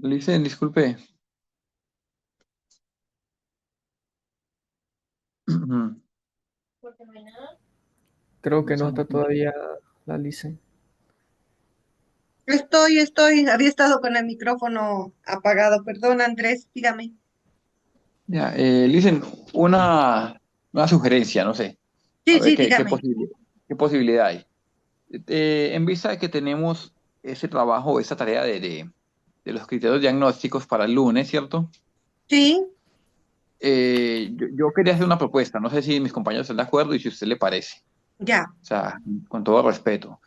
Licen, disculpe. Creo que no Son- está todavía la Lice. Había estado con el micrófono apagado. Perdón, Andrés, dígame. Ya, Licen, una sugerencia, no sé. A Sí, ver sí, dígame. qué posibilidad hay. En vista de que tenemos ese trabajo, esa tarea de los criterios diagnósticos para el lunes, ¿cierto? Sí, Yo quería hacer una propuesta, no sé si mis compañeros están de acuerdo y si a usted le parece. ya. O sea, con todo respeto.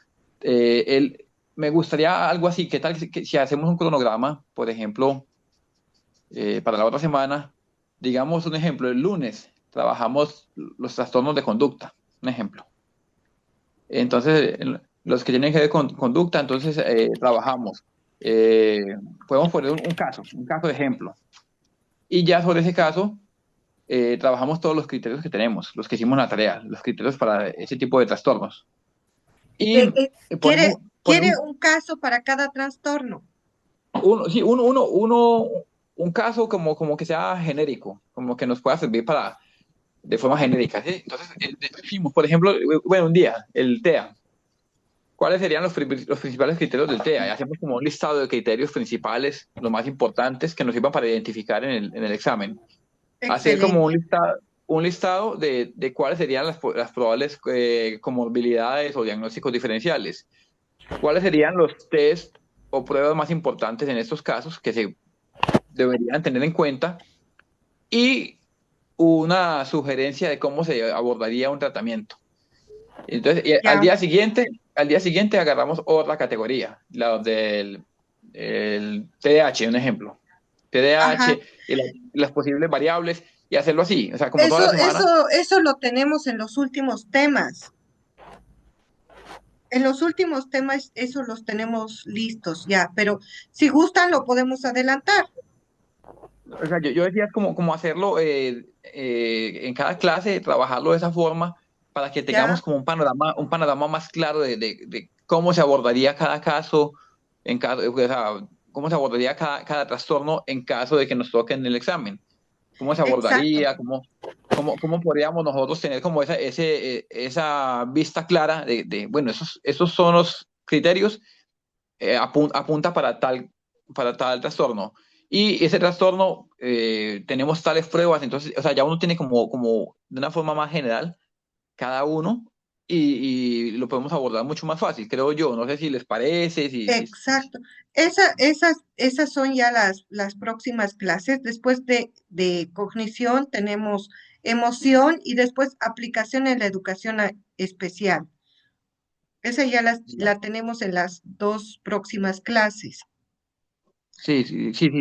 Me gustaría algo así, ¿qué tal que si hacemos un cronograma, por ejemplo, para la otra semana, digamos un ejemplo, el lunes trabajamos los trastornos de conducta, un ejemplo. Entonces, los que tienen que ver con conducta, entonces trabajamos. Eh, Podemos poner un caso de ejemplo. Y ya sobre ese caso, trabajamos todos los criterios que tenemos, los que hicimos en la tarea, los criterios para ese tipo de trastornos. Y ¿Quiere, ponemos quiere un caso para cada trastorno? sí, un caso como que sea genérico, como que nos pueda servir para, de forma genérica, ¿sí? Entonces, decimos, por ejemplo, bueno, un día, el TEA. ¿Cuáles serían los principales criterios del TEA? Y hacemos como un listado de criterios principales, los más importantes, que nos sirvan para identificar en el examen. Hacer como Excelente. un listado de cuáles serían las probables comorbilidades o diagnósticos diferenciales. ¿Cuáles serían los test o pruebas más importantes en estos casos que se deberían tener en cuenta? Y una sugerencia de cómo se abordaría un tratamiento. Entonces, y Ya. al día siguiente agarramos otra categoría, la del el TDAH, un ejemplo. Ajá. TDAH y las posibles variables, y hacerlo así, o sea, como toda Eso, la semana. eso, eso lo tenemos en los últimos temas. En los últimos temas, eso los tenemos listos ya, pero si gustan, lo podemos adelantar. O sea, yo decía como hacerlo en cada clase, trabajarlo de esa forma para que tengamos Ya. como un panorama más claro de cómo se abordaría cada caso, o sea, cómo se abordaría cada trastorno en caso de que nos toque en el examen. ¿Cómo se Exacto. abordaría? ¿Cómo podríamos nosotros tener como esa vista clara bueno, esos son los criterios, apunta para tal trastorno. Y ese trastorno, tenemos tales pruebas, entonces, o sea, ya uno tiene como de una forma más general cada uno y lo podemos abordar mucho más fácil, creo yo. No sé si les parece, Exacto. Esas son ya las próximas clases. Después de cognición tenemos emoción y después aplicación en la educación especial. Esa ya la tenemos en las dos próximas clases. sí,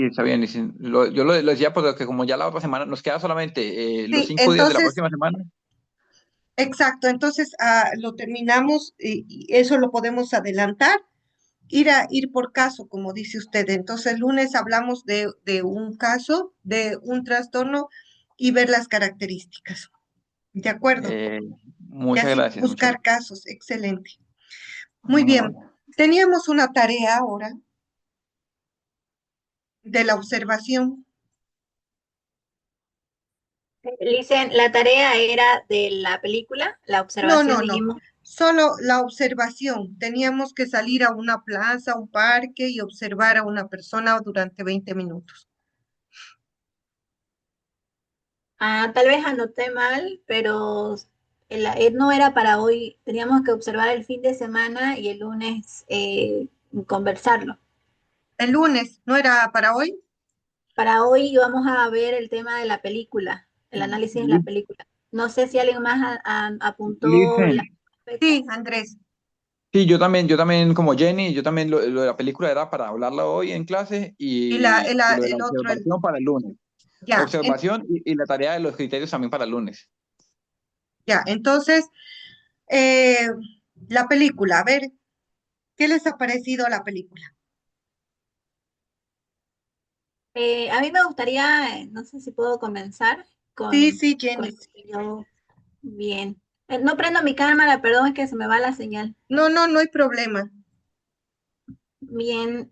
está bien. Yo lo decía porque como ya la otra semana nos queda solamente los Sí, 5 días de la entonces, próxima semana. exacto. Entonces, lo terminamos y eso lo podemos adelantar. Ir por caso, como dice usted. Entonces, el lunes hablamos de un caso, de un trastorno y ver las características. ¿De acuerdo? Eh, Y Muchas así gracias, muchas buscar gracias. casos. Excelente. Muy Muy bien. amable. Teníamos una tarea ahora de la observación. Licen, la tarea era de la película, la No, observación, no, no. dijimos. Solo la observación. Teníamos que salir a una plaza, a un parque y observar a una persona durante 20 minutos. Ah, tal vez anoté mal, pero no era para hoy. Teníamos que observar el fin de semana y el lunes conversarlo. El lunes, ¿no era para hoy? Para hoy vamos a ver el tema de la película, el análisis de la Li- película. No sé si alguien más apuntó la Listen, fecha. Sí, Andrés. sí, yo también como Jenny, yo también lo de la película era para hablarla hoy en clase Y la, y lo de la el otro, observación para el lunes. ya, Observación y la tarea de los criterios también para el lunes. ya. Entonces, eh, la película, a ver, ¿qué les ha parecido la película? A mí me gustaría, no sé si puedo comenzar Sí, con, sí, con Jenny. lo que yo bien. No prendo mi cámara, perdón, es que se me va la señal. No, no, no hay problema. Bien.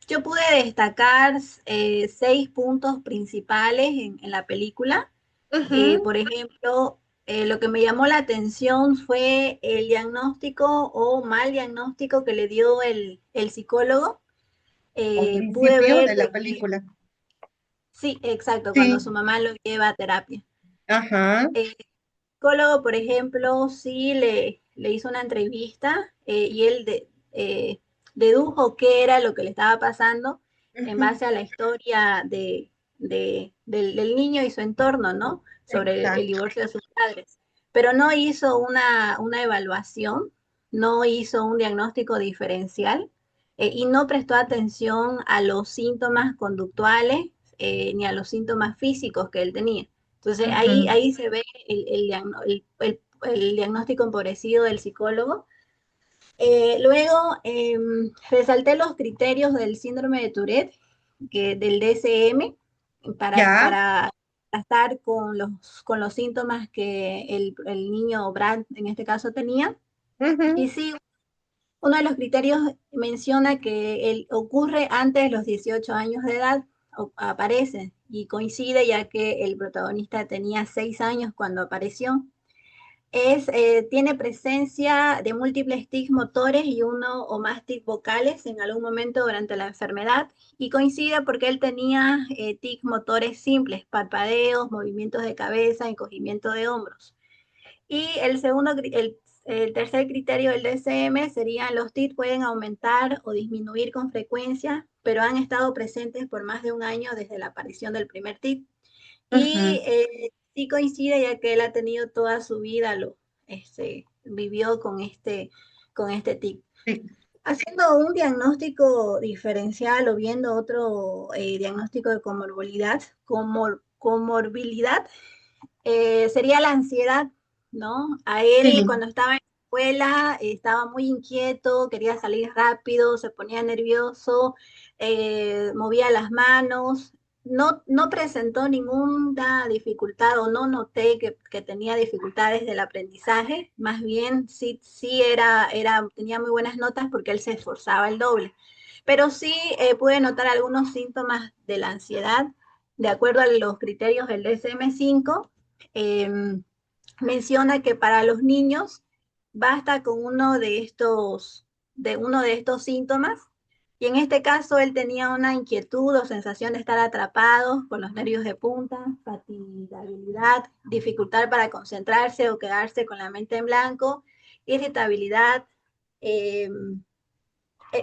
Yo pude destacar 6 puntos principales en la película. Ujú. Por ejemplo, lo que me llamó la atención fue el diagnóstico o mal diagnóstico que le dio el psicólogo. Al Pude principio ver de la de que, película. sí, exacto, cuando su Sí, mamá lo lleva a terapia. ajá, El psicólogo, por ejemplo, sí le hizo una entrevista y él dedujo qué era lo que le estaba pasando en ujú, base a la historia del niño y su entorno, ¿no? Sobre el exacto. divorcio de sus padres. Pero no hizo una evaluación, no hizo un diagnóstico diferencial y no prestó atención a los síntomas conductuales ni a los síntomas físicos que él tenía. Entonces ahí, Ujú, ahí se ve el diagnóstico empobrecido del psicólogo. Luego resalté los criterios del síndrome de Tourette, del DSM, ya, para estar con los síntomas que el niño Brad en este caso tenía. Y ujú, sí, uno de los criterios menciona que ocurre antes de los 18 años de edad, aparece y coincide ya que el protagonista tenía 6 años cuando apareció. Tiene presencia de múltiples tics motores y uno o más tics vocales en algún momento durante la enfermedad y coincide porque él tenía tics motores simples, parpadeos, movimientos de cabeza, encogimiento de hombros. Y el tercer criterio del DSM serían los TIC pueden aumentar o disminuir con frecuencia, pero han estado presentes por más de un año desde la aparición del primer TIC. Y ujú, sí coincide ya que él ha tenido toda su vida, vivió con este TIC. sí, Haciendo un diagnóstico diferencial o viendo otro diagnóstico de comorbilidad, sería la ansiedad, ¿no? A él sí, cuando estaba en la escuela estaba muy inquieto, quería salir rápido, se ponía nervioso, movía las manos, no presentó ninguna dificultad o no noté que tenía dificultades del aprendizaje, más bien sí tenía muy buenas notas porque él se esforzaba el doble. Pero sí pude notar algunos síntomas de la ansiedad, de acuerdo a los criterios del DSM-5. eh, Menciona que para los niños basta con uno de estos síntomas. Y en este caso él tenía una inquietud o sensación de estar atrapado con los nervios de punta, fatigabilidad, dificultad para concentrarse o quedarse con la mente en blanco, irritabilidad. eh,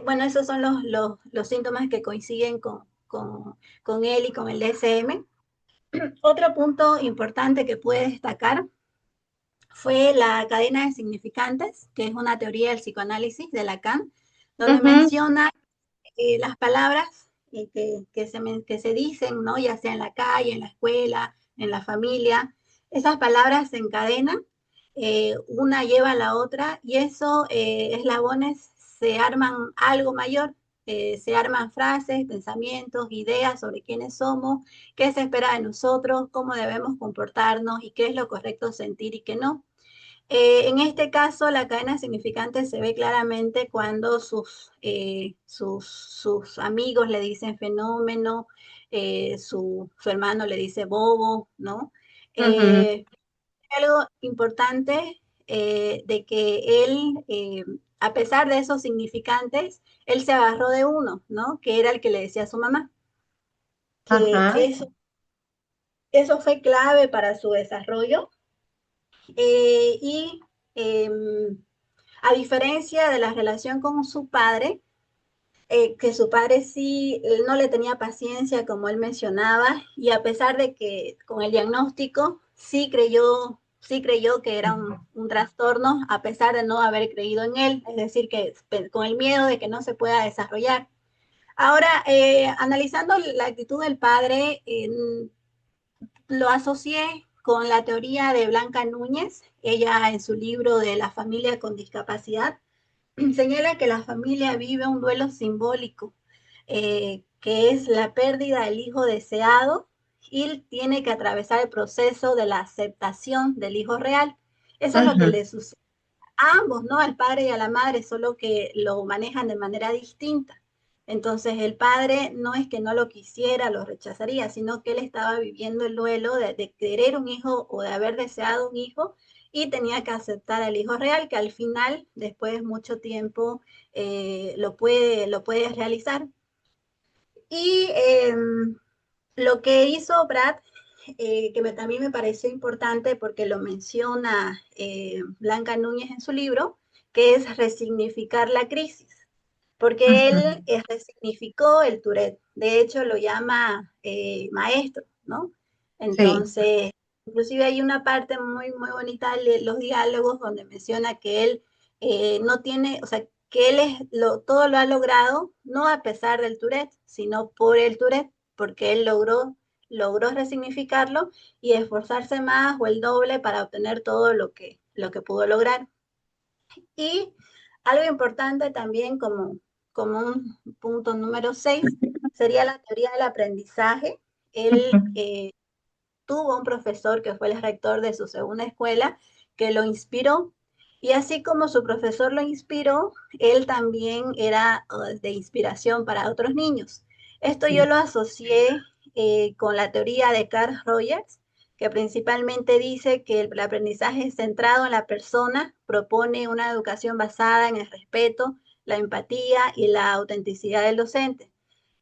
bueno, esos son los síntomas que coinciden con él y con el DSM. Otro punto importante que puede destacar fue la cadena de significantes, que es una teoría del psicoanálisis de Lacan, donde ujú, menciona las palabras que se dicen, ¿no? Ya sea en la calle, en la escuela, en la familia. Esas palabras se encadenan, una lleva a la otra y eso, eslabones, se arman algo mayor. Se arman frases, pensamientos, ideas sobre quiénes somos, qué se espera de nosotros, cómo debemos comportarnos y qué es lo correcto sentir y qué no. En este caso, la cadena significante se ve claramente cuando sus amigos le dicen fenómeno, su hermano le dice bobo, ¿no? ujú, Eh, Algo importante de que él, a pesar de esos significantes, él se agarró de uno, ¿no? Que era el que le decía a su mamá, que ajá, eso fue clave para su desarrollo. Y a diferencia de la relación con su padre, que su padre sí, él no le tenía paciencia, como él mencionaba, y a pesar de que con el diagnóstico sí creyó que era un trastorno, a pesar de no haber creído en él, es decir, que con el miedo de que no se pueda desarrollar. Ahora, analizando la actitud del padre, lo asocié con la teoría de Blanca Núñez. Ella en su libro de la familia con discapacidad señala que la familia vive un duelo simbólico, que es la pérdida del hijo deseado y tiene que atravesar el proceso de la aceptación del hijo real. Eso es lo que ujú, le sucede a ambos, ¿no? Al padre y a la madre, solo que lo manejan de manera distinta. Entonces el padre no es que no lo quisiera, lo rechazaría, sino que él estaba viviendo el duelo de querer un hijo o de haber deseado un hijo y tenía que aceptar al hijo real, que al final, después de mucho tiempo, lo puede realizar. Y lo que hizo Brad, también me pareció importante porque lo menciona Blanca Núñez en su libro, que es resignificar la crisis, porque Ujú. él resignificó el Tourette, de hecho lo llama maestro, ¿no? Sí, Entonces, inclusive hay una parte muy, muy bonita de los diálogos donde menciona que él no tiene, o sea, que él todo lo ha logrado, no a pesar del Tourette, sino por el Tourette, porque él logró resignificarlo y esforzarse más o el doble para obtener todo lo que pudo lograr. Y algo importante también como un punto número 6 sería la teoría del aprendizaje. Él tuvo un profesor que fue el rector de su segunda escuela que lo inspiró. Y así como su profesor lo inspiró, él también era de inspiración para otros niños. Esto yo lo asocié con la teoría de Carl Rogers, que principalmente dice que el aprendizaje centrado en la persona propone una educación basada en el respeto, la empatía y la autenticidad del docente.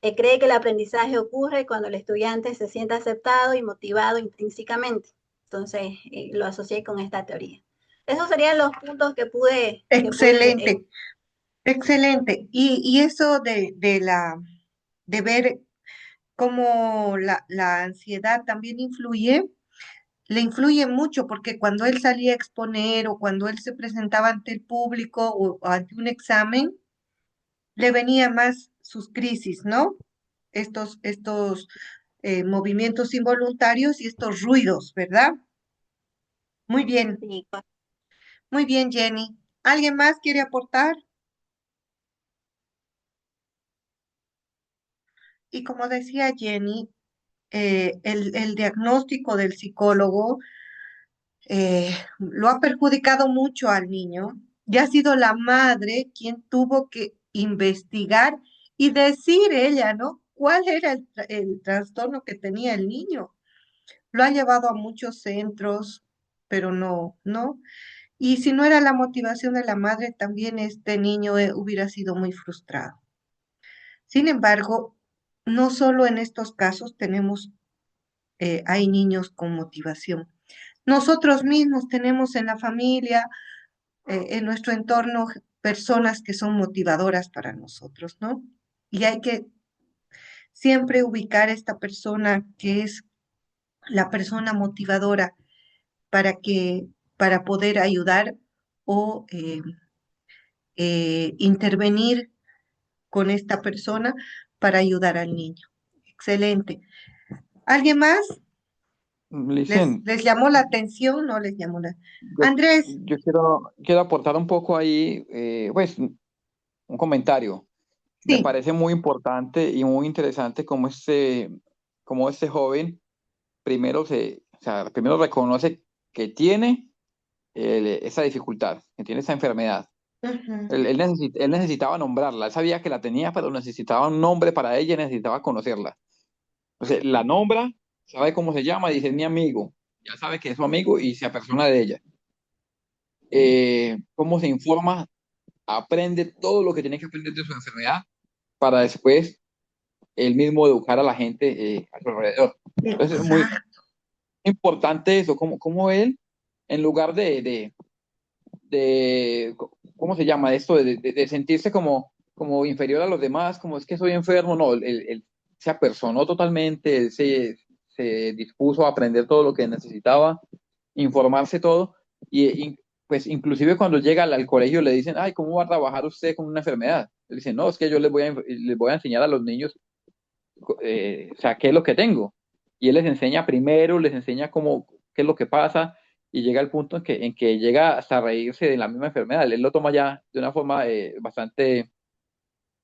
Cree que el aprendizaje ocurre cuando el estudiante se siente aceptado y motivado intrínsecamente. Entonces, lo asocié con esta teoría. Esos serían los puntos que pude. excelente, excelente. Y eso de ver cómo la ansiedad también le influye mucho, porque cuando él salía a exponer o cuando él se presentaba ante el público o ante un examen, le venía más sus crisis, ¿no? Estos movimientos involuntarios y estos ruidos, ¿verdad? Sí, Muy bien, Jenny. ¿Alguien más quiere aportar? Y como decía Jenny, el diagnóstico del psicólogo lo ha perjudicado mucho al niño y ha sido la madre quien tuvo que investigar y decir ella, ¿no? ¿Cuál era el trastorno que tenía el niño? Lo ha llevado a muchos centros, pero no. Y si no era la motivación de la madre, también este niño hubiera sido muy frustrado. Sin embargo, no solo en estos casos hay niños con motivación. Nosotros mismos tenemos en la familia, en nuestro entorno, personas que son motivadoras para nosotros, ¿no? Y hay que siempre ubicar a esta persona que es la persona motivadora para para poder ayudar o intervenir con esta persona para ayudar al niño. Excelente. ¿Alguien más? Licen, Les llamó la atención? ¿No les llamó la... yo, Andrés, yo quiero aportar un poco ahí, pues, un comentario. Me sí, parece muy importante y muy interesante cómo este joven primero reconoce que tiene esa dificultad, que tiene esa enfermedad. ujú, Él necesitaba nombrarla, él sabía que la tenía, pero necesitaba un nombre para ella y necesitaba conocerla. Entonces, la nombra, sabe cómo se llama, dice, es mi amigo. Ya sabe que es su amigo y se apersona de ella. Cómo se informa, aprende todo lo que tiene que aprender de su enfermedad para después él mismo educar a la gente a su alrededor. Entonces, es muy exacto. importante eso, como él, en lugar de, ¿cómo se llama esto? De sentirse como inferior a los demás, como es que soy enfermo, no, él se apersonó totalmente, se dispuso a aprender todo lo que necesitaba, informarse todo, pues inclusive cuando llega al colegio le dicen, ay, ¿cómo va a trabajar usted con una enfermedad? Él dice, no, es que yo les voy a enseñar a los niños, o sea, qué es lo que tengo. Y él les enseña primero, les enseña qué es lo que pasa, y llega el punto en que llega hasta reírse de la misma enfermedad. Él lo toma ya de una forma bastante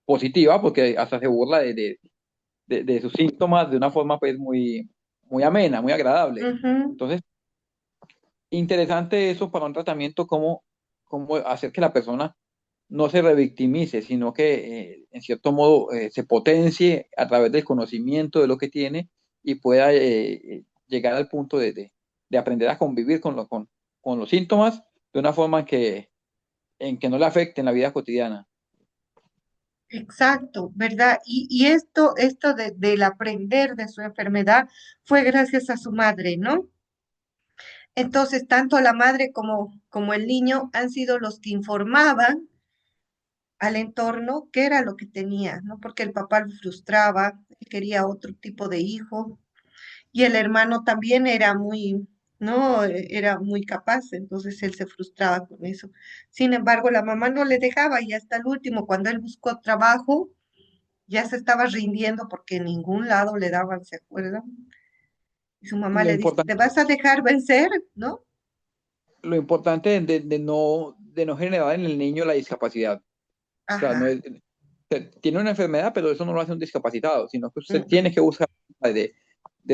positiva, porque hasta se burla de sus síntomas de una forma pues muy amena, muy agradable. Ujú, Entonces, interesante eso para un tratamiento, cómo hacer que la persona no se revictimice, sino que en cierto modo se potencie a través del conocimiento de lo que tiene y pueda llegar al punto de aprender a convivir con los síntomas de una forma en que no le afecten la vida cotidiana. Exacto, ¿verdad? Y esto del aprender de su enfermedad fue gracias a su madre, ¿no? Entonces, tanto la madre como el niño han sido los que informaban al entorno qué era lo que tenía, ¿no? Porque el papá lo frustraba, él quería otro tipo de hijo, y el hermano también era muy, ¿no? Era muy capaz, entonces él se frustraba con eso. Sin embargo, la mamá no le dejaba y hasta el último, cuando él buscó trabajo, ya se estaba rindiendo porque en ningún lado le daban, ¿se acuerdan? Y su mamá Lo le dice, ¿te importante, vas a dejar vencer? ¿No? lo importante de no generar en el niño la discapacidad. O sea, no Ajá. tiene una enfermedad, pero eso no lo hace un discapacitado, sino que usted Mm, tiene que buscar de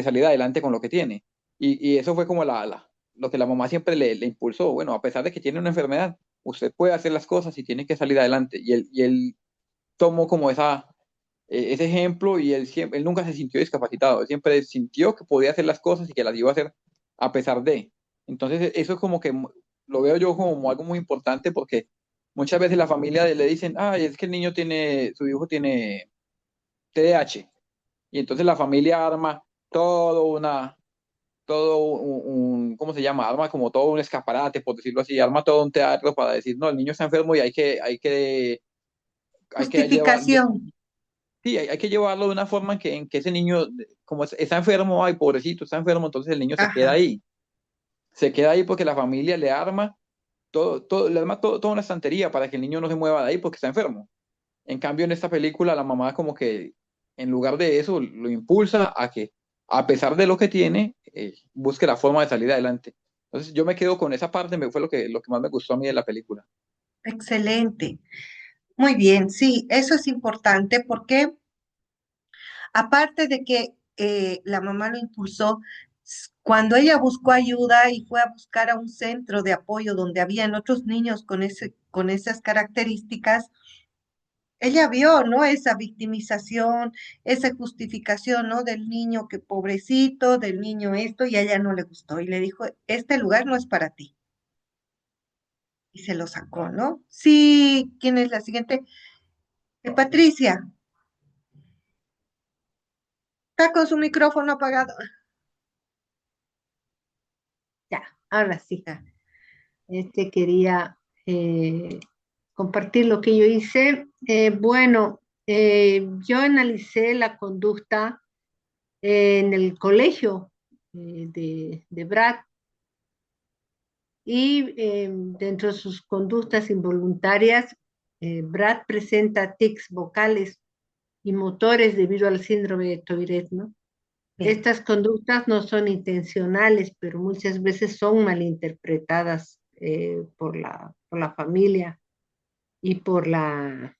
salir adelante con lo que tiene. Y eso fue como lo que la mamá siempre le impulsó. Bueno, a pesar de que tiene una enfermedad, usted puede hacer las cosas y tiene que salir adelante. Y él tomó como ese ejemplo y él nunca se sintió discapacitado. Él siempre sintió que podía hacer las cosas y que las iba a hacer a pesar de. Entonces, eso es como que lo veo yo como algo muy importante porque muchas veces la familia le dicen, ay, es que su hijo tiene TDAH. Y entonces la familia arma ¿cómo se llama? Arma como todo un escaparate, por decirlo así, arma todo un teatro para decir, no, el niño está enfermo y hay que llevar, justificación. sí, hay que llevarlo de una forma en que ese niño, como está enfermo, ay, pobrecito, está enfermo, entonces el niño se queda Ajá. ahí. Se queda ahí porque la familia le arma toda una estantería para que el niño no se mueva de ahí porque está enfermo. En cambio, en esta película, la mamá como que en lugar de eso lo impulsa a que, a pesar de lo que tiene, busque la forma de salir adelante. Entonces yo me quedo con esa parte, fue lo que más me gustó a mí de la película. Excelente. Muy bien, sí, eso es importante porque aparte de que la mamá lo impulsó, cuando ella buscó ayuda y fue a buscar a un centro de apoyo donde habían otros niños con esas características, ella vio, ¿no? Esa victimización, esa justificación, ¿no? Del niño que pobrecito, del niño esto, y a ella no le gustó y le dijo, este lugar no es para ti. Y se lo sacó, ¿no? Sí, ¿quién es la siguiente? Patricia, está con su micrófono apagado. Ya, ahora sí. Ya. Quería compartir lo que yo hice. Bueno, yo analicé la conducta en el colegio de Brad y dentro de sus conductas involuntarias, Brad presenta tics vocales y motores debido al síndrome de Tourette, ¿no? Bien. Estas conductas no son intencionales, pero muchas veces son malinterpretadas por la familia y por la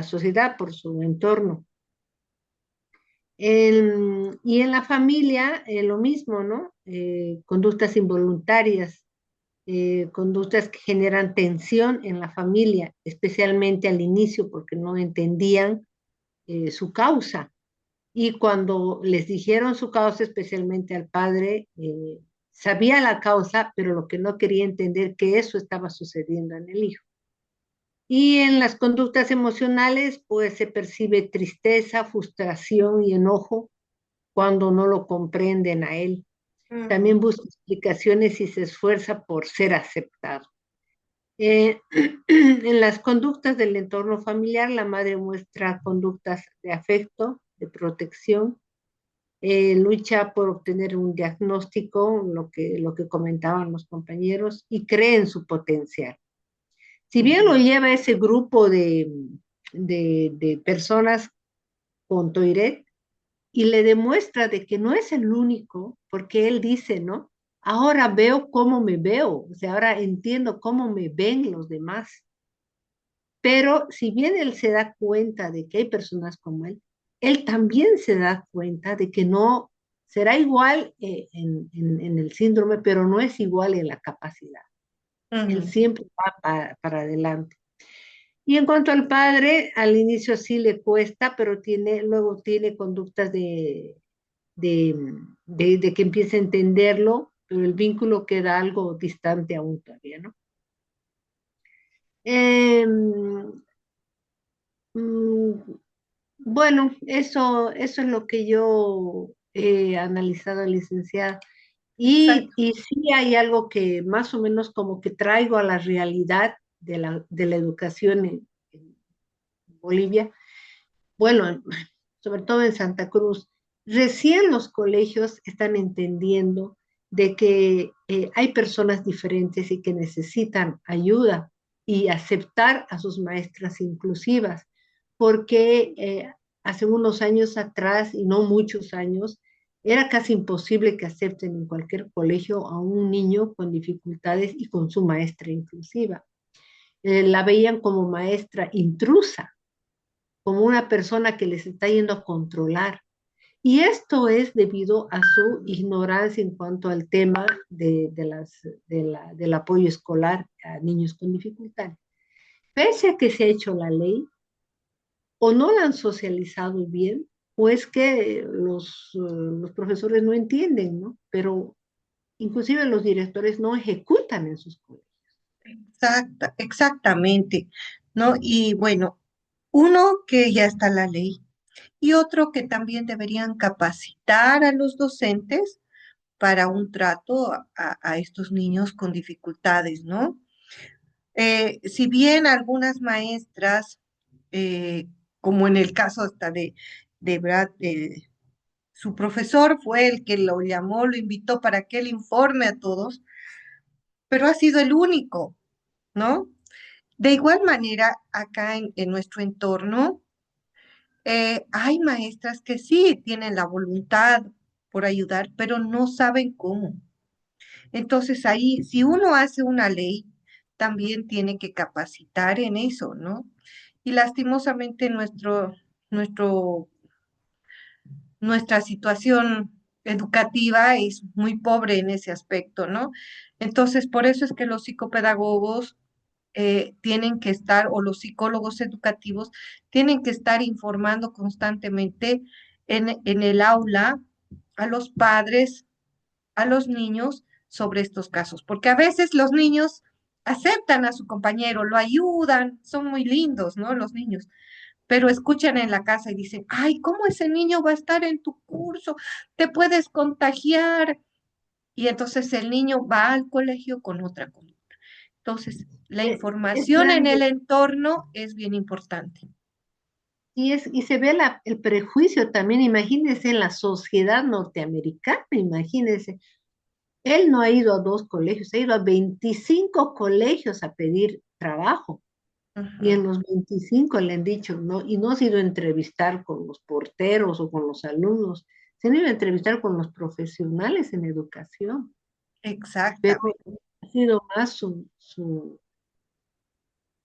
sociedad, por su entorno. Y en la familia, lo mismo, ¿no? Conductas involuntarias, conductas que generan tensión en la familia, especialmente al inicio, porque no entendían su causa. Y cuando les dijeron su causa, especialmente al padre, sabía la causa, pero lo que no quería entender que eso estaba sucediendo en el hijo. Y en las conductas emocionales, pues se percibe tristeza, frustración y enojo cuando no lo comprenden a él. También Ujú. busca explicaciones y se esfuerza por ser aceptado. En las conductas del entorno familiar, la madre muestra conductas de afecto, de protección, lucha por obtener un diagnóstico, lo que comentaban los compañeros, y cree en su potencial. Si bien lo Ujú. lleva ese grupo de personas con Tourette y le demuestra de que no es el único, porque él dice, ¿no? Ahora veo cómo me veo, o sea, ahora entiendo cómo me ven los demás. Pero si bien él se da cuenta de que hay personas como él también se da cuenta de que no será igual en el síndrome, pero no es igual en la capacidad. Él Ujú. siempre va para adelante. Y en cuanto al padre, al inicio sí le cuesta, pero luego tiene conductas de, de que empiece a entenderlo, pero el vínculo queda algo distante aún todavía, ¿no? Em, mm, bueno, eso es lo que yo he analizado, licenciada. Exacto. Y sí hay algo que más o menos como que traigo a la realidad de la educación en Bolivia. Bueno, sobre todo en Santa Cruz, recién los colegios están entendiendo de que hay personas diferentes y que necesitan ayuda y aceptar a sus maestras inclusivas, porque hace unos años atrás, y no muchos años, era casi imposible que acepten en cualquier colegio a un niño con dificultades y con su maestra inclusiva. La veían como maestra intrusa, como una persona que les está yendo a controlar. Y esto es debido a su ignorancia en cuanto al tema del apoyo escolar a niños con dificultades. Pese a que se ha hecho la ley, o no la han socializado bien, o es que los profesores no entienden, ¿no? Pero inclusive los directores no ejecutan en sus colegios. Exactamente, ¿no? Y bueno, uno que ya está la ley y otro que también deberían capacitar a los docentes para un trato a estos niños con dificultades, ¿no? Si bien algunas maestras, eh, como en el caso hasta de Brad, su profesor fue el que lo llamó, lo invitó para que él informe a todos, pero ha sido el único, ¿no? De igual manera, acá en nuestro entorno, hay maestras que sí tienen la voluntad por ayudar, pero no saben cómo. Entonces ahí, si uno hace una ley, también tiene que capacitar en eso, ¿no? Y lastimosamente nuestro, nuestra situación educativa es muy pobre en ese aspecto, ¿no? Entonces, por eso es que los psicopedagogos tienen que estar, o los psicólogos educativos, tienen que estar informando constantemente en el aula a los padres, a los niños sobre estos casos, porque a veces los niños aceptan a su compañero, lo ayudan, son muy lindos, ¿no? Los niños, pero escuchan en la casa y dicen, ay, ¿cómo ese niño va a estar en tu curso? Te puedes contagiar. Y entonces el niño va al colegio con otra conducta. Entonces, la Es información en el grande. entorno es bien importante. Y se ve el prejuicio también, imagínense, en la sociedad norteamericana, imagínense. Él no ha ido a 2 colegios, ha ido a 25 colegios a pedir trabajo. Y Ujú. en los 25 le han dicho, no, y no se ha ido a entrevistar con los porteros o con los alumnos, se han ido a entrevistar con los profesionales en educación. Pero Exactamente. ha sido más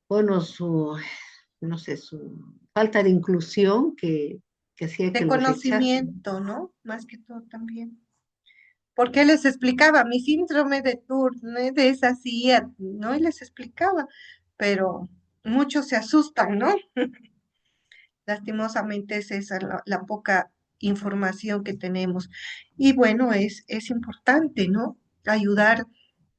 bueno, no sé, su falta de inclusión que hacía que De lo rechacen. conocimiento, ¿no? Más que todo también. Porque él les explicaba, mi síndrome de Tourette es así, ¿no? Y les explicaba, pero muchos se asustan, ¿no? Lastimosamente es esa la poca información que tenemos. Y bueno, es importante, ¿no? Ayudar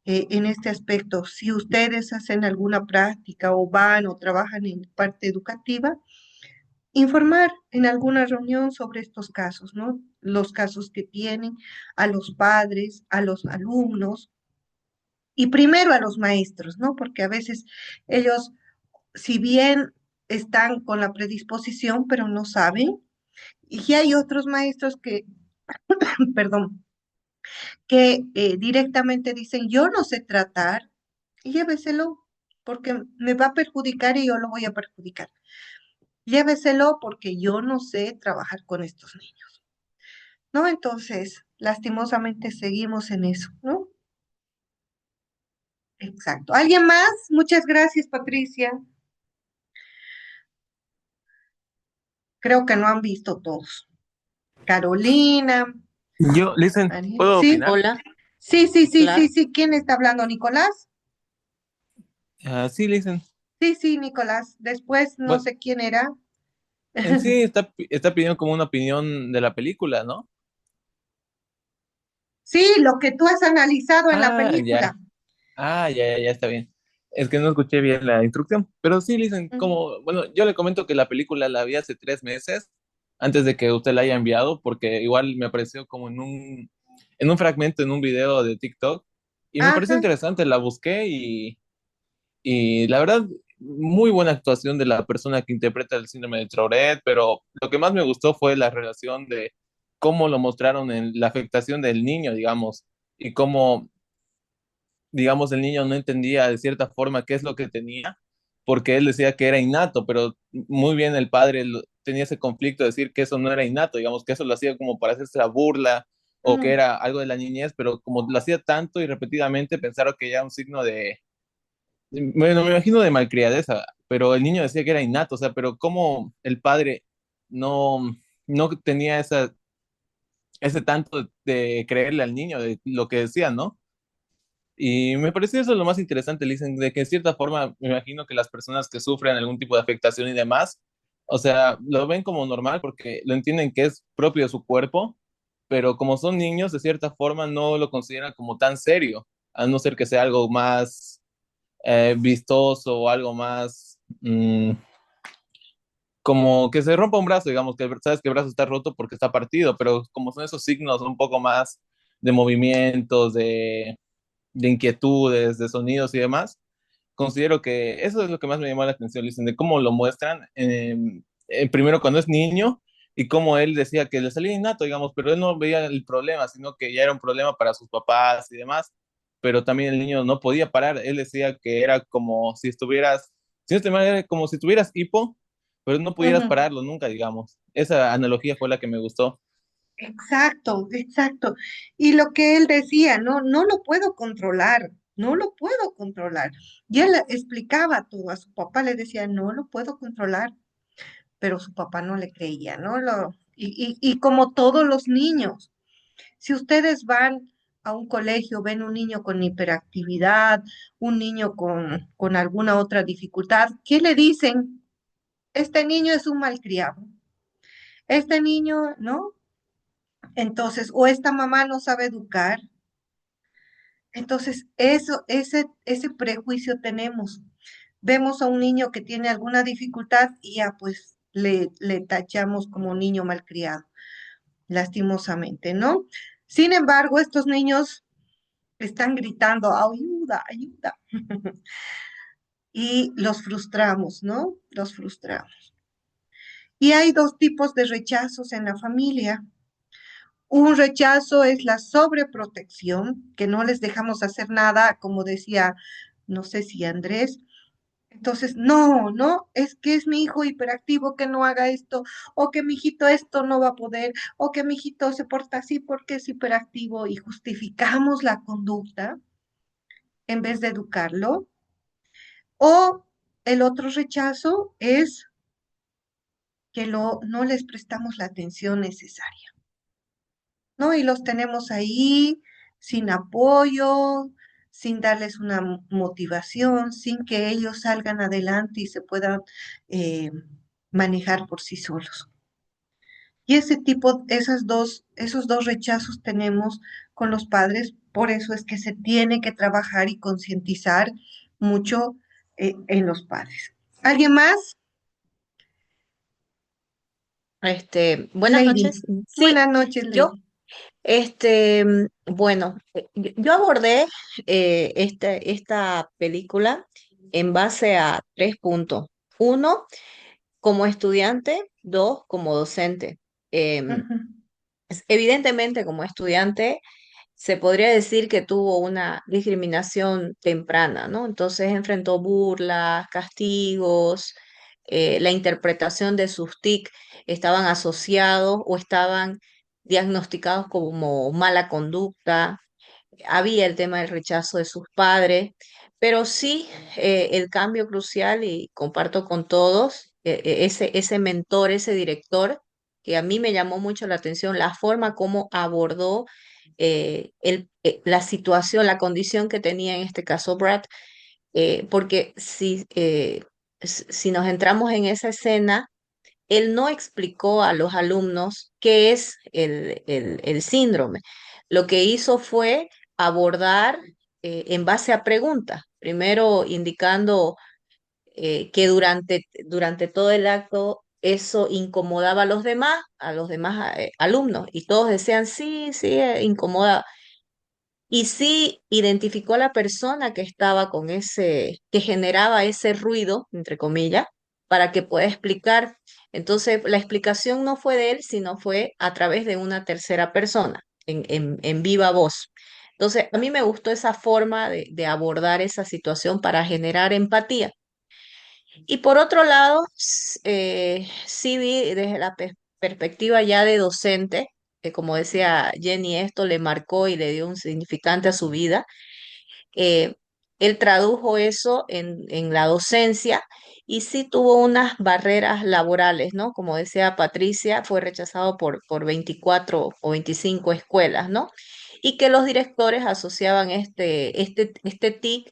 en este aspecto. Si ustedes hacen alguna práctica o van o trabajan en parte educativa, informar en alguna reunión sobre estos casos, ¿no? Los casos que tienen a los padres, a los alumnos y primero a los maestros, ¿no? Porque a veces ellos, si bien están con la predisposición, pero no saben, y hay otros maestros que, perdón, que directamente dicen, yo no sé tratar, y lléveselo, porque me va a perjudicar y yo lo voy a perjudicar. Lléveselo porque yo no sé trabajar con estos niños, ¿no? Entonces, lastimosamente seguimos en eso, ¿no? Exacto. ¿Alguien más? Muchas gracias, Patricia. Creo que no han visto todos. Carolina, Yo, listen, María. ¿puedo ¿Sí? opinar? Hola, Sí, sí, sí, claro. sí, sí. ¿Quién está hablando? ¿Nicolás? Sí, listen. Sí, sí, Nicolás. Después no Bueno, sé quién era. en sí está pidiendo como una opinión de la película, ¿no? Sí, lo que tú has analizado en la Ah, película. ya. Ah, ya está bien. Es que no escuché bien la instrucción. Pero sí, dicen, Mm. como, bueno, yo le comento que la película la vi hace 3 meses, antes de que usted la haya enviado, porque igual me apareció como en un fragmento, en un video de TikTok, y me pareció Ajá. interesante, la busqué y la verdad, muy buena actuación de la persona que interpreta el síndrome de Tourette, pero lo que más me gustó fue la relación de cómo lo mostraron en la afectación del niño, digamos, y cómo digamos, el niño no entendía de cierta forma qué es lo que tenía, porque él decía que era innato, pero muy bien el padre tenía ese conflicto de decir que eso no era innato, digamos, que eso lo hacía como para hacerse la burla o que Mm, era algo de la niñez, pero como lo hacía tanto y repetidamente, pensaron que ya era un signo bueno, me imagino de malcriadeza, pero el niño decía que era innato, o sea, pero cómo el padre no, no tenía ese tanto de creerle al niño de lo que decía, ¿no? Y me pareció eso lo más interesante, dicen, de que en cierta forma me imagino que las personas que sufren algún tipo de afectación y demás, o sea, lo ven como normal porque lo entienden que es propio de su cuerpo, pero como son niños, de cierta forma no lo consideran como tan serio, a no ser que sea algo más vistoso o algo más como que se rompa un brazo, digamos, que sabes que el brazo está roto porque está partido, pero como son esos signos un poco más de movimientos, de inquietudes, de sonidos y demás, considero que eso es lo que más me llamó la atención, dicen, de cómo lo muestran, primero cuando es niño y cómo él decía que le salía innato, digamos, pero él no veía el problema, sino que ya era un problema para sus papás y demás, pero también el niño no podía parar, él decía que era como si estuvieras, si no te mal, era como si tuvieras hipo, pero no pudieras ujú. pararlo nunca, digamos. Esa analogía fue la que me gustó. Exacto, exacto. Y lo que él decía, no, no lo puedo controlar, no lo puedo controlar. Y él explicaba todo a su papá, le decía, no lo puedo controlar, pero su papá no le creía, ¿no? Y como todos los niños, si ustedes van a un colegio, ven un niño con hiperactividad, un niño con alguna otra dificultad, ¿qué le dicen? Este niño es un malcriado. Este niño, ¿no? Entonces, o esta mamá no sabe educar. Entonces, ese prejuicio tenemos. Vemos a un niño que tiene alguna dificultad y ya pues le tachamos como niño malcriado, lastimosamente, ¿no? Sin embargo, estos niños están gritando, ayuda, ayuda, y los frustramos, ¿no? Los frustramos. Y hay dos tipos de rechazos en la familia. Un rechazo es la sobreprotección, que no les dejamos hacer nada, como decía, no sé si Andrés. Entonces, no, no, es que es mi hijo hiperactivo que no haga esto, o que mi hijito esto no va a poder, o que mi hijito se porta así porque es hiperactivo y justificamos la conducta en vez de educarlo. O el otro rechazo es que no les prestamos la atención necesaria. ¿No? Y los tenemos ahí sin apoyo, sin darles una motivación, sin que ellos salgan adelante y se puedan eh, manejar por sí solos. Y ese tipo, esos dos rechazos tenemos con los padres, por eso es que se tiene que trabajar y concientizar mucho en los padres. ¿Alguien más? Buenas Lady. noches. Sí, Buenas noches, yo, Lady. bueno, yo abordé esta película en base a 3 puntos. Uno, como estudiante; dos, como docente. Em, Ujú, Evidentemente, como estudiante, se podría decir que tuvo una discriminación temprana, ¿no? Entonces enfrentó burlas, castigos, la interpretación de sus TIC estaban asociados o estaban diagnosticados como mala conducta. Había el tema del rechazo de sus padres, pero sí el cambio crucial, y comparto con todos, ese mentor, ese director, que a mí me llamó mucho la atención, la forma como abordó la situación, la condición que tenía en este caso Brad, porque si nos entramos en esa escena, él no explicó a los alumnos qué es el síndrome. Lo que hizo fue abordar en base a preguntas, primero indicando que durante todo el acto eso incomodaba a los demás alumnos, y todos decían, sí, sí, incomoda. Y sí identificó a la persona que estaba con que generaba ese ruido, entre comillas, para que pueda explicar. Entonces, la explicación no fue de él, sino fue a través de una tercera persona, en viva voz. Entonces, a mí me gustó esa forma de abordar esa situación para generar empatía. Y por otro lado, sí vi desde la perspectiva ya de docente, que como decía Jenny, esto le marcó y le dio un significante a su vida. eh, Él tradujo eso en la docencia y sí tuvo unas barreras laborales, ¿no? Como decía Patricia, fue rechazado por 24 o 25 escuelas, ¿no? Y que los directores asociaban este TIC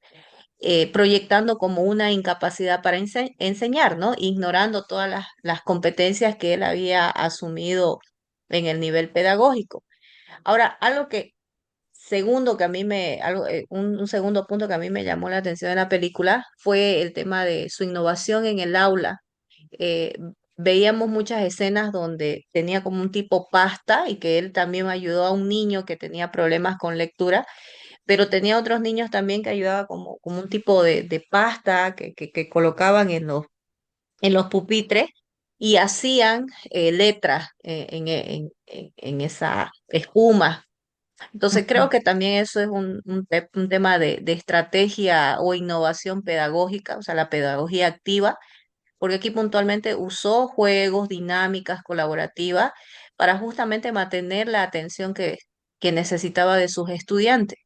proyectando como una incapacidad para enseñar, ¿no? Ignorando todas las competencias que él había asumido en el nivel pedagógico. Ahora, algo que segundo que a mí un segundo punto que a mí me llamó la atención en la película fue el tema de su innovación en el aula. Eh, Veíamos muchas escenas donde tenía como un tipo pasta y que él también ayudó a un niño que tenía problemas con lectura, pero tenía otros niños también que ayudaba como un tipo de pasta que colocaban en los pupitres y hacían letras en esa espuma. Entonces creo Ujú. que también eso es un tema de estrategia o innovación pedagógica, o sea, la pedagogía activa, porque aquí puntualmente usó juegos, dinámicas colaborativas para justamente mantener la atención que necesitaba de sus estudiantes.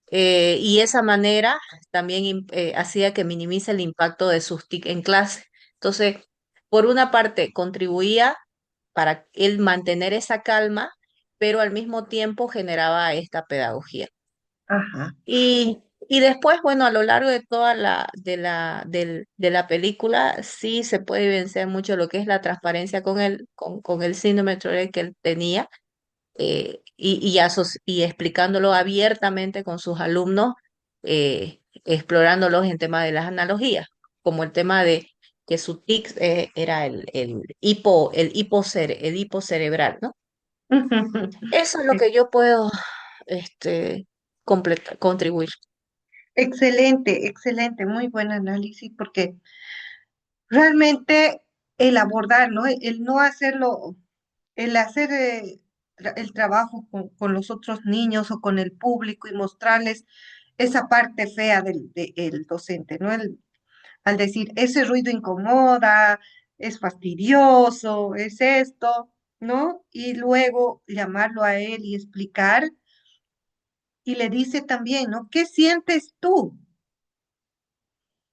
Y esa manera también hacía que minimice el impacto de sus TIC en clase. Entonces, por una parte, contribuía para él mantener esa calma, pero al mismo tiempo generaba esta pedagogía. Ajá. Y después, bueno, a lo largo de toda de la película, sí se puede evidenciar mucho lo que es la transparencia con el síndrome de Tourette que él tenía, y explicándolo abiertamente con sus alumnos, explorándolos en tema de las analogías, como el tema de que su tic era el hipo cerebral, ¿no? Eso es lo que yo puedo este, contribuir. Excelente, excelente, muy buen análisis, porque realmente el abordar, ¿no? El no hacerlo, el hacer el trabajo con los otros niños o con el público y mostrarles esa parte fea del docente, ¿no? Al decir, ese ruido incomoda, es fastidioso, es esto, ¿no? Y luego llamarlo a él y explicar, y le dice también, ¿no? ¿Qué sientes tú?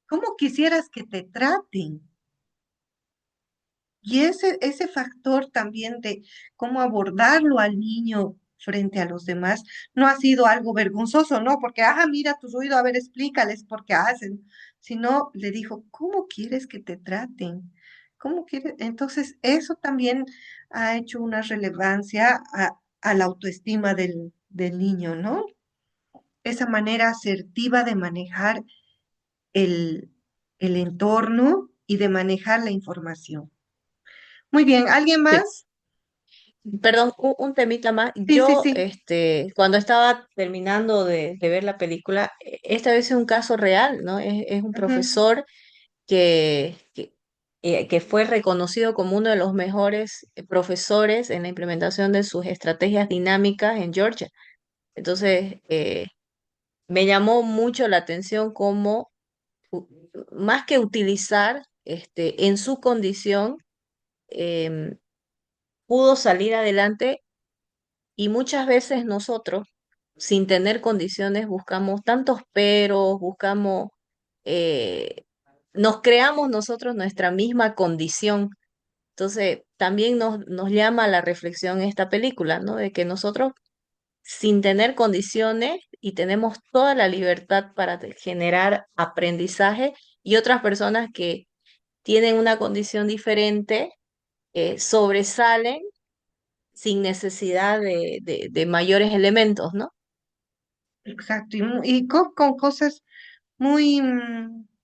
¿Cómo quisieras que te traten? Y ese factor también de cómo abordarlo al niño frente a los demás no ha sido algo vergonzoso, ¿no? Porque, mira tu ruido, a ver, explícales por qué hacen. Sino le dijo, ¿cómo quieres que te traten? ¿Cómo quieres? Entonces, eso también ha hecho una relevancia a la autoestima del niño, ¿no? Esa manera asertiva de manejar el, el entorno y de manejar la información. Muy bien, ¿alguien Sí. más? Perdón, un temita más. Sí, sí, Yo, sí. cuando estaba terminando de ver la película, esta vez es un caso real, ¿no? Es un Ujú. profesor que fue reconocido como uno de los mejores profesores en la implementación de sus estrategias dinámicas en Georgia. Entonces, me llamó mucho la atención cómo, u- más que utilizar en su condición, em, pudo salir adelante. Y muchas veces nosotros, sin tener condiciones, buscamos tantos peros, eh, nos creamos nosotros nuestra misma condición. Entonces, también nos llama a la reflexión esta película, ¿no? De que nosotros sin tener condiciones y tenemos toda la libertad para generar aprendizaje y otras personas que tienen una condición diferente sobresalen sin necesidad de mayores elementos, ¿no? Exacto, y con cosas muy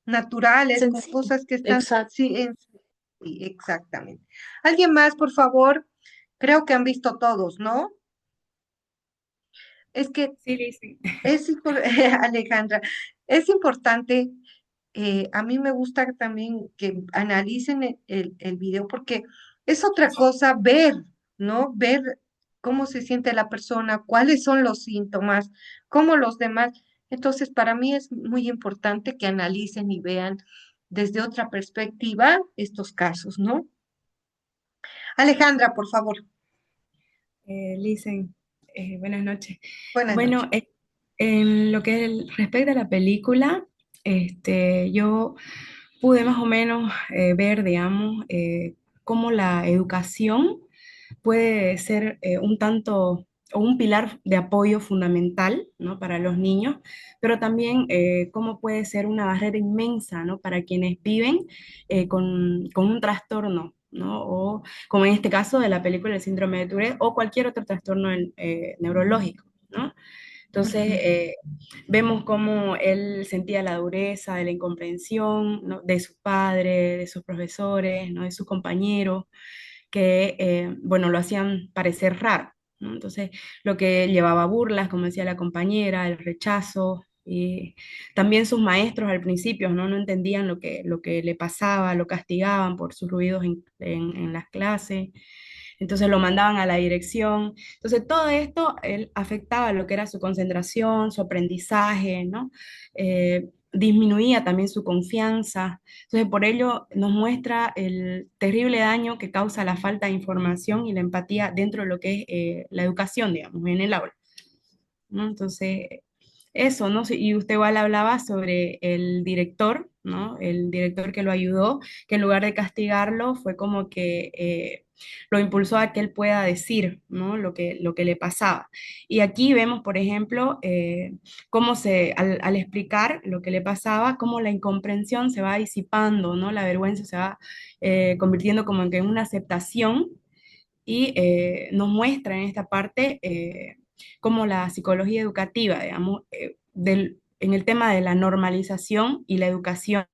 naturales, con Sencillo. cosas que están, Exacto. sí, sí, exactamente. ¿Alguien más, por favor? Creo que han visto todos, ¿no? Es que Sí, Lizzy. Alejandra, es importante, a mí me gusta también que analicen el video porque es otra cosa ver, ¿no? Ver cómo se siente la persona, cuáles son los síntomas, cómo los demás. Entonces, para mí es muy importante que analicen y vean desde otra perspectiva estos casos, ¿no? Alejandra, por favor, Listen, buenas noches. buenas noches. Bueno, en lo que respecta a la película, yo pude más o menos ver, digamos, cómo la educación puede ser un tanto o un pilar de apoyo fundamental, ¿no? Para los niños, pero también cómo puede ser una barrera inmensa, ¿no? Para quienes viven con un trastorno, ¿no? O como en este caso de la película El síndrome de Tourette o cualquier otro trastorno neurológico, ¿no? Entonces, Ujú. vemos cómo él sentía la dureza de la incomprensión, ¿no? De sus padres, de sus profesores, ¿no? De sus compañeros, que, bueno, lo hacían parecer raro, ¿no? Entonces, lo que llevaba a burlas, como decía la compañera, el rechazo, y también sus maestros al principio, ¿no? No entendían lo que le pasaba, lo castigaban por sus ruidos en las clases, entonces lo mandaban a la dirección. Entonces, todo esto él afectaba lo que era su concentración, su aprendizaje, ¿no? Disminuía también su confianza. Entonces, por ello nos muestra el terrible daño que causa la falta de información y la empatía dentro de lo que es la educación, digamos, en el aula, ¿no? Entonces, eso, ¿no? Sí, y usted igual hablaba sobre el director, ¿no? El director que lo ayudó, que en lugar de castigarlo fue como que lo impulsó a que él pueda decir, ¿no? Lo que le pasaba. Y aquí vemos, por ejemplo, cómo al explicar lo que le pasaba, cómo la incomprensión se va disipando, ¿no? La vergüenza se va convirtiendo como en que en una aceptación y nos muestra en esta parte cómo la psicología educativa, digamos, en el tema de la normalización y la educación